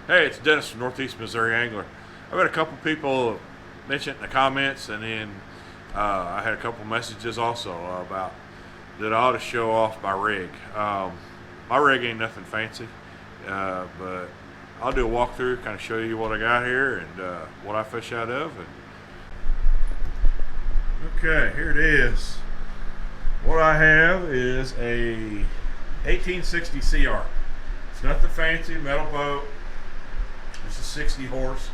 Hey, it's Dennis from Northeast Missouri Angler. I've had a couple people mention it in the comments, and then I had a couple messages also about that I ought to show off my rig. My rig ain't nothing fancy, but I'll do a walkthrough, kind of show you what I got here and what I fish out of. Okay, here it is. What I have is a 1860 CR. It's nothing fancy, metal boat. It's a 60 horse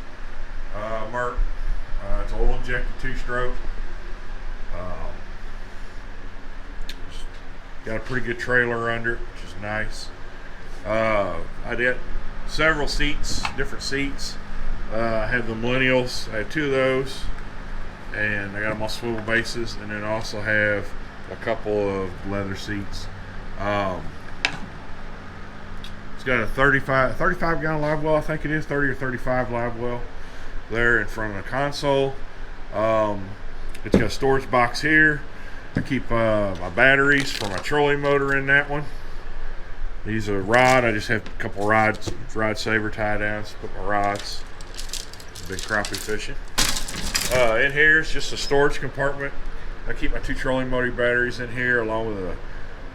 Merc. It's oil injected 2-stroke. Got a pretty good trailer under it, which is nice. I did several seats, different seats. I have the Millennials. I have 2 of those, and I got them on swivel bases, and then I also have a couple of leather seats. It's got a 35 gallon live well, I think it is 30 or 35 live well there in front of the console. It's got a storage box here. I keep my batteries for my trolling motor in that one. These are rod. I just have a couple rod saver tie downs. Put my rods. Big crappie fishing. In here is just a storage compartment. I keep my 2 trolling motor batteries in here, along with a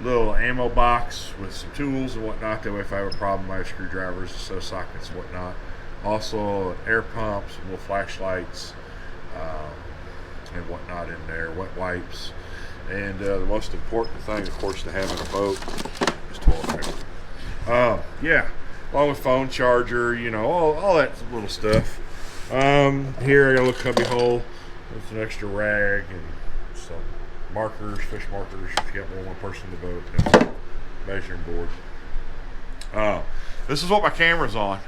little ammo box with some tools and whatnot. That way, if I have a problem, I have screwdrivers, so sockets and whatnot. Also, an air pump, some little flashlights, and whatnot in there. Wet wipes, and the most important thing, of course, to have in a boat is toilet paper. Yeah, along with phone charger, you know, all that little stuff. Here I got a little cubby hole with an extra rag and some markers, fish markers, if you got more than one person in the boat, and a measuring board. This is what my camera's on.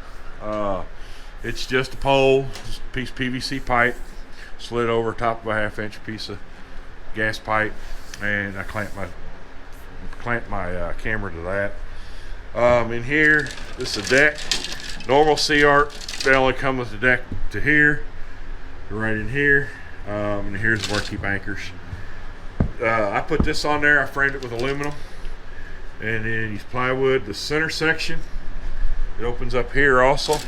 It's just a pole, just a piece of PVC pipe, slid over top of a 1/2-inch piece of gas pipe, and I clamp my camera to that. In here, this is a deck. Normal sea art, they only come with the deck to here, right in here, and here's where I keep anchors. I put this on there. I framed it with aluminum, and then use plywood. The center section, it opens up here also.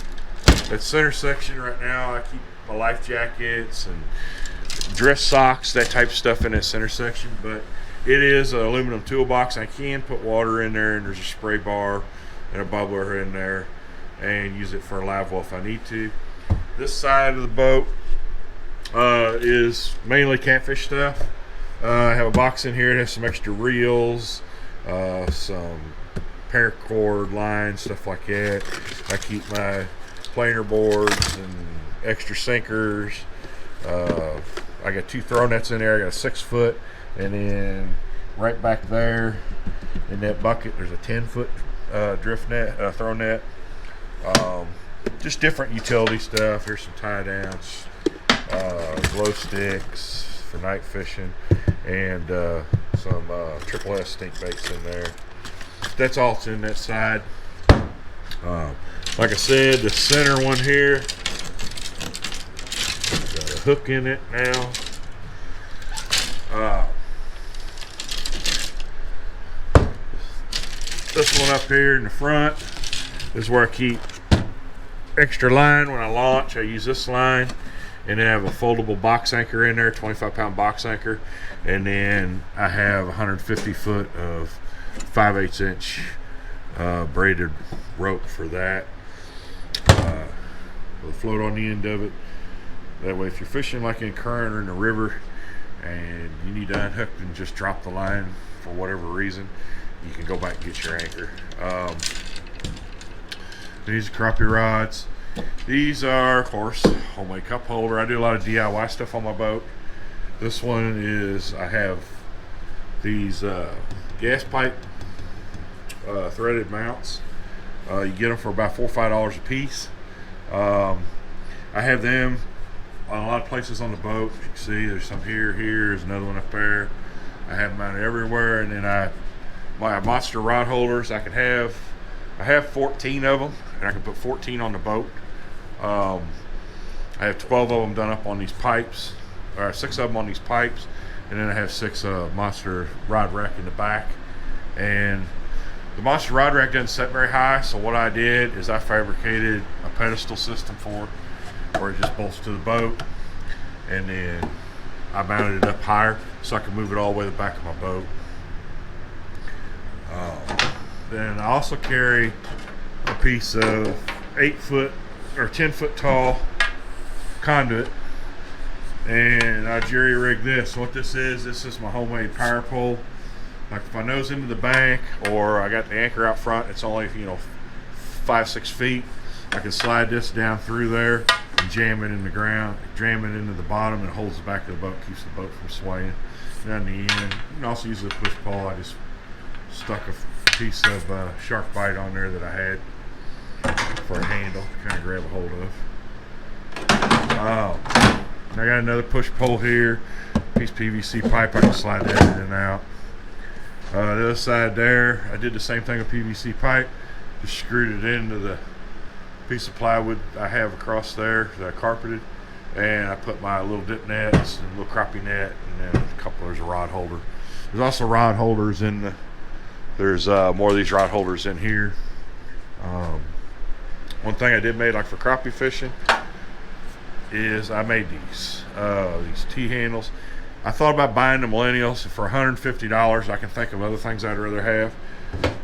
That center section right now, I keep my life jackets and dress socks, that type of stuff in that center section. But it is an aluminum toolbox. I can put water in there, and there's a spray bar and a bubbler in there, and use it for a live well if I need to. This side of the boat is mainly catfish stuff. I have a box in here that has some extra reels, some paracord lines, stuff like that. I keep my planer boards and extra sinkers. I got 2 throw nets in there. I got a 6-foot, and then right back there in that bucket there's a 10-foot drift net, throw net. Just different utility stuff. Here's some tie downs, glow sticks for night fishing, and some triple S stink baits in there. That's all that's in that side. Like I said, the center one here got a hook in it now. This one up here in the front is where I keep extra line when I launch. I use this line, and then I have a foldable box anchor in there, 25-pound box anchor, and then I have 150 foot of 5/8 inch braided rope for that. With a float on the end of it. That way, if you're fishing like in current or in the river and you need to unhook and just drop the line for whatever reason, you can go back and get your anchor. These are crappie rods. These are, of course, homemade cup holder. I do a lot of DIY stuff on my boat. This one is, I have these gas pipe threaded mounts. You get them for about $4 or $5 a piece. I have them on a lot of places on the boat. You can see there's some here, there's another one up there. I have them mounted everywhere, and then my monster rod holders, I have 14 of them, and I can put 14 on the boat. I have 12 of them done up on these pipes, or 6 of them on these pipes, and then I have 6 monster rod rack in the back. And The monster rod rack doesn't set very high, so what I did is I fabricated a pedestal system for it, where it just bolts to the boat, and then I mounted it up higher so I could move it all the way to the back of my boat. Then I also carry a piece of 8-foot or 10-foot tall conduit, and I jerry rig this. So what this is my homemade power pole. Like if I nose into the bank or I got the anchor out front, it's only 5-6 feet. I can slide this down through there and jam it in the ground, jam it into the bottom, and it holds the back of the boat, keeps the boat from swaying. Down the end, you can also use a push pole. I just stuck a piece of shark bite on there that I had for a handle to kind of grab a hold of. I got another push pole here, piece of PVC pipe. I can slide that in and out. The other side there, I did the same thing with PVC pipe, just screwed it into the piece of plywood I have across there that I carpeted, and I put my little dip nets and little crappie net, and then there's a rod holder. There's also rod holders in the, there's more of these rod holders in here. One thing I did make, like for crappie fishing, is I made these T-handles. I thought about buying the Millennials for $150. I can think of other things I'd rather have.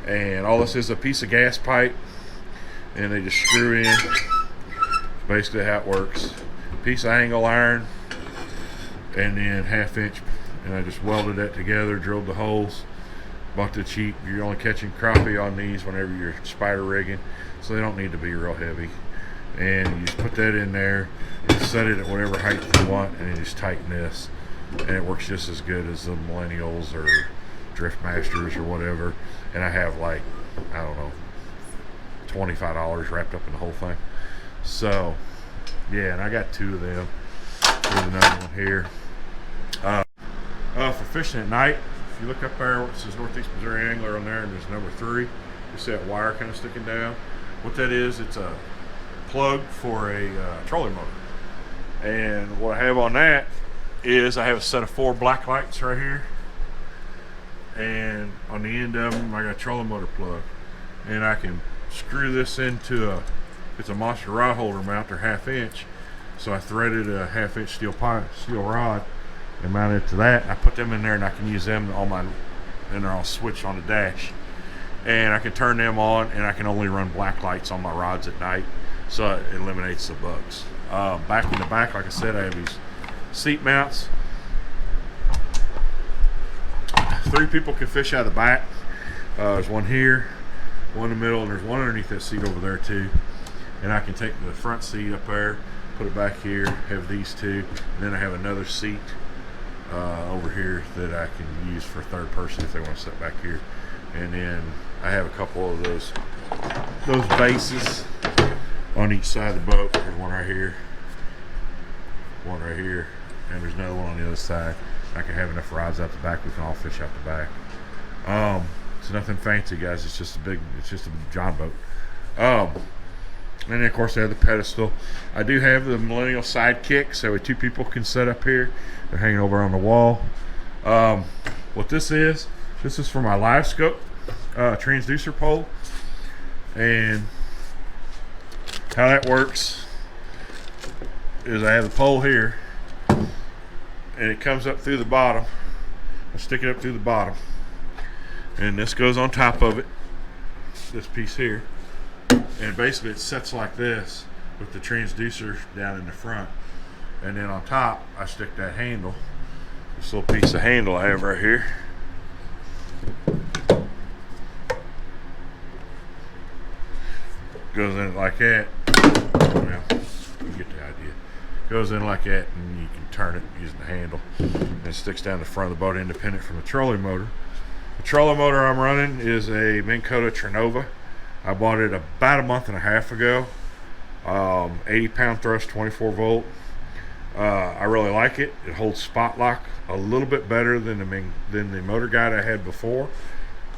And all this is a piece of gas pipe, and they just screw in. Basically how it works. Piece of angle iron, and then 1/2 inch, and I just welded that together, drilled the holes. Bought the cheap. You're only catching crappie on these whenever you're spider rigging, so they don't need to be real heavy. And you just put that in there, and set it at whatever height you want, and you just tighten this, and it works just as good as the Millennials or Drift Masters or whatever. And I have like, I don't know, $25 wrapped up in the whole thing. So yeah, and I got 2 of them. There's another one here. For fishing at night, if you look up there, it says Northeast Missouri Angler on there, and there's number 3. You see that wire kind of sticking down. What that is, it's a plug for a trolling motor. And what I have on that is I have a set of 4 black lights right here, and on the end of them I got a trolling motor plug, and I can screw this into it's a monster rod holder mount. They're 1/2 inch, so I threaded a 1/2 inch steel rod and mounted it to that. I put them in there, and I can use them on my, and they're all switched on the dash, and I can turn them on, and I can only run black lights on my rods at night, so it eliminates the bugs. Back in the back, like I said, I have these seat mounts. 3 people can fish out of the back. There's one here, one in the middle, and there's one underneath that seat over there too. And I can take the front seat up there, put it back here, have these 2, and then I have another seat over here that I can use for a 3rd person if they want to sit back here. And then I have a couple of those bases on each side of the boat. There's one right here, and there's another one on the other side. I can have enough rods out the back, we can all fish out the back. It's nothing fancy, guys. It's just a John boat. And then of course I have the pedestal. I do have the Millennial sidekick, so 2 people can sit up here. They're hanging over on the wall. What this is for my live scope transducer pole. And how that works is I have the pole here, and it comes up through the bottom. I stick it up through the bottom, and this goes on top of it, this piece here, and basically it sets like this with the transducer down in the front. And then on top I stick that handle, this little piece of handle I have right here. Goes in like that. Well, you get the idea. Goes in like that, and you can turn it using the handle, and it sticks down the front of the boat independent from the trolling motor. The trolling motor I'm running is a Minn Kota Trinova. I bought it about a month and a half ago. 80 pound thrust, 24 volt. I really like it. It holds spot lock a little bit better than the motor guide I had before.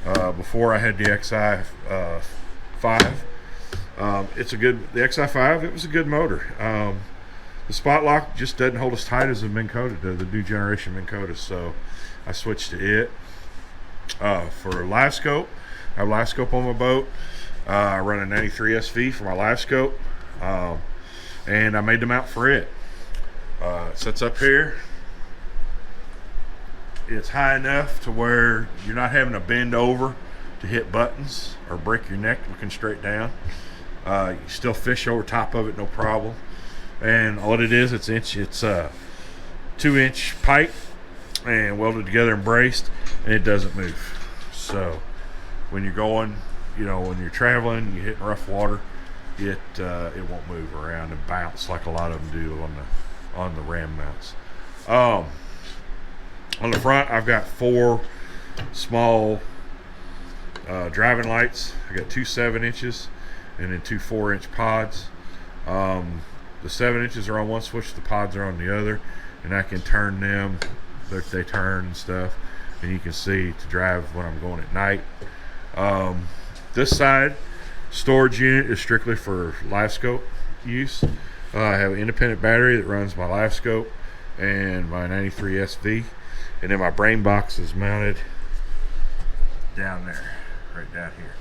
Before I had the XI 5. The XI5, it was a good motor. The spot lock just doesn't hold as tight as the Minn Kota, the new generation Minn Kota, so I switched to it. For live scope, I have a live scope on my boat. I run a 93 SV for my live scope, and I made the mount for it. It sits up here. It's high enough to where you're not having to bend over to hit buttons or break your neck looking straight down. You still fish over top of it, no problem. And what it is, it's a 2-inch pipe and welded together and braced, and it doesn't move. So when you're going, when you're traveling, you're hitting rough water, it won't move around and bounce like a lot of them do on the ram mounts. On the front, I've got 4 small driving lights. I got 2 7-inches and then 2 4-inch pods. The 7 inches are on one switch, the pods are on the other, and I can turn them. They turn and stuff, and you can see to drive when I'm going at night. This side storage unit is strictly for live scope use. I have an independent battery that runs my live scope and my 93 SV, and then my brain box is mounted down there, right down here.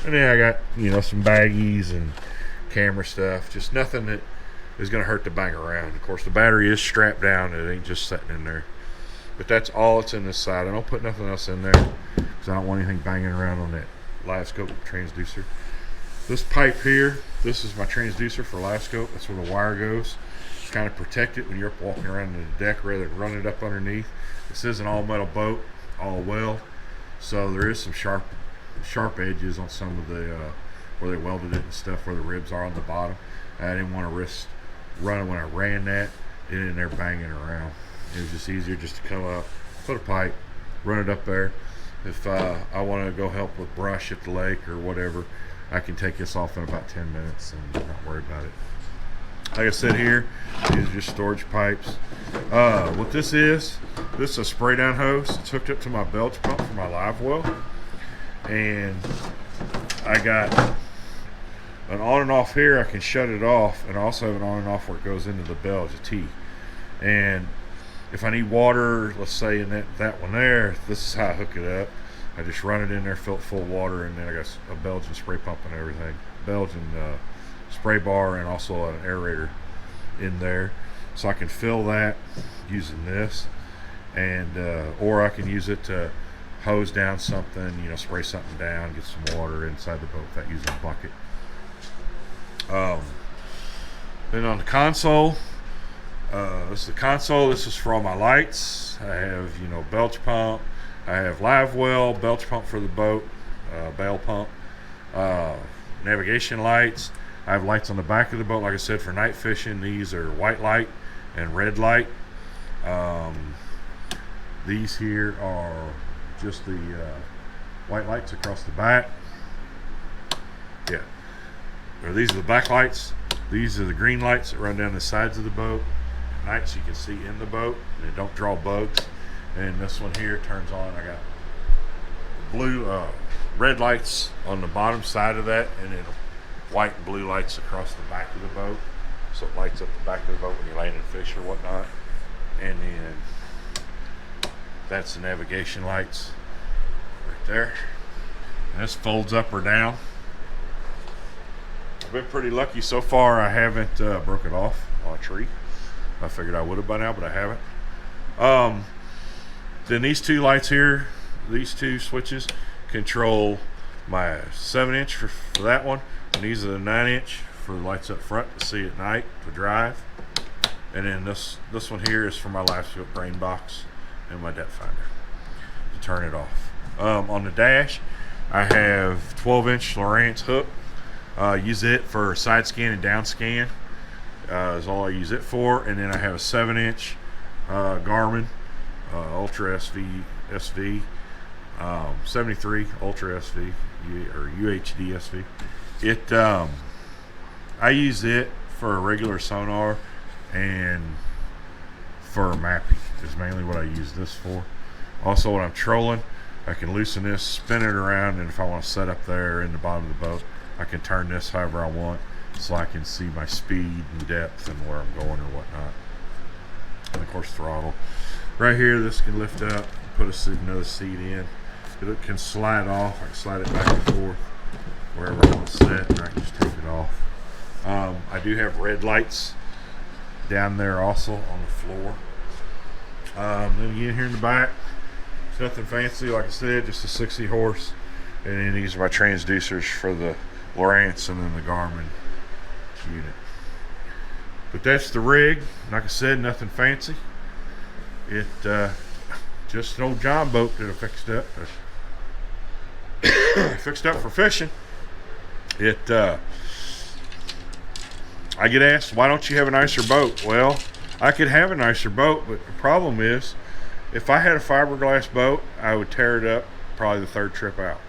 And then I got some baggies and camera stuff, just nothing that is going to hurt to bang around. Of course, the battery is strapped down, it ain't just sitting in there, but that's all that's in this side. I don't put nothing else in there because I don't want anything banging around on that live scope transducer. This pipe here, this is my transducer for live scope. That's where the wire goes. Kind of protect it when you're up walking around the deck rather than run it up underneath. This is an all metal boat, all weld, so there is some sharp edges on some of the where they welded it and stuff, where the ribs are on the bottom. I didn't want to risk running when I ran that in there banging around. It was just easier just to come up, put a pipe, run it up there. If I want to go help with brush at the lake or whatever, I can take this off in about 10 minutes and not worry about it. Like I said here, these are just storage pipes. What this is a spray down hose. It's hooked up to my belch pump for my live well, and I got an on and off here. I can shut it off, and I also have an on and off where it goes into the belch, a T. And if I need water, let's say in that one there, this is how I hook it up. I just run it in there, fill it full of water, and then I got a Belgian spray pump and everything. Belgian spray bar, and also an aerator in there, so I can fill that using this, and or I can use it to hose down something, spray something down, get some water inside the boat without using a bucket. Then on the console, this is the console. This is for all my lights. I have belch pump, I have live well, belch pump for the boat, bail pump, navigation lights. I have lights on the back of the boat, like I said, for night fishing. These are white light and red light. These here are just the white lights across the back. Yeah. These are the back lights. These are the green lights that run down the sides of the boat. At night, so you can see in the boat and they don't draw bugs. And this one here turns on. I got blue, red lights on the bottom side of that, and then white and blue lights across the back of the boat, so it lights up the back of the boat when you're landing fish or whatnot. And then that's the navigation lights right there, and this folds up or down. I've been pretty lucky so far. I haven't broke it off on a tree. I figured I would have by now, but I haven't. Then these 2 lights here, these 2 switches control my 7-inch for that one, and these are the 9-inch for the lights up front to see at night to drive. And then this one here is for my live scope brain box and my depth finder to turn it off. On the dash, I have 12-inch Lowrance hook. Use it for side scan and down scan is all I use it for. And then I have a 7-inch Garmin Ultra SV 73 Ultra SV or UHD SV. I use it for a regular sonar and for mapping is mainly what I use this for. Also, when I'm trolling, I can loosen this, spin it around, and if I want to set up there in the bottom of the boat, I can turn this however I want, so I can see my speed and depth and where I'm going or whatnot. And of course, throttle. Right here, this can lift up, put another seat in. It can slide off. I can slide it back and forth wherever I want to set, and I can just take it off. I do have red lights down there also on the floor. Then again, here in the back, it's nothing fancy. Like I said, just a 60 horse. And then these are my transducers for the Lowrance and then the Garmin unit. But that's the rig. Like I said, nothing fancy. It just an old John boat that I fixed up. Fixed up for fishing. I get asked, why don't you have a nicer boat? Well, I could have a nicer boat, but the problem is, if I had a fiberglass boat, I would tear it up probably the third trip out.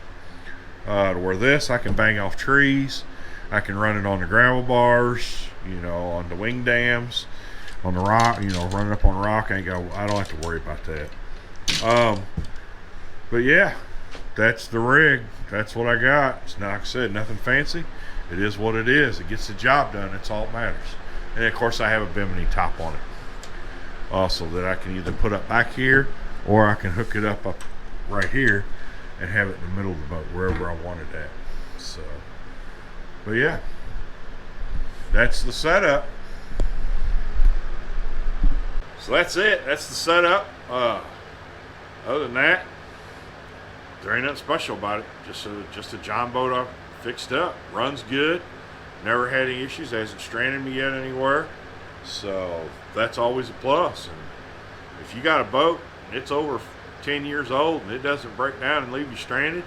To where this, I can bang off trees, I can run it on the gravel bars, on the wing dams, on the rock, run it up on rock. I don't have to worry about that. But yeah, that's the rig. That's what I got. It's not, like I said, nothing fancy. It is what it is. It gets the job done. That's all that matters. And of course, I have a bimini top on it also that I can either put up back here, or I can hook it up right here and have it in the middle of the boat wherever I want it at. So, but yeah, that's the setup. So that's it. That's the setup. Other than that, there ain't nothing special about it. Just a John boat I fixed up. Runs good. Never had any issues. Hasn't stranded me yet anywhere. So that's always a plus. And if you got a boat and it's over 10 years old and it doesn't break down and leave you stranded,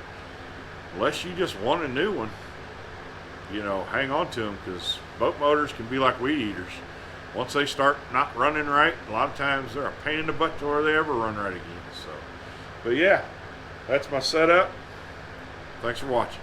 unless you just want a new one, hang on to them, because boat motors can be like weed eaters. Once they start not running right, a lot of times they're a pain in the butt to where they ever run right again. So, but yeah, that's my setup. Thanks for watching.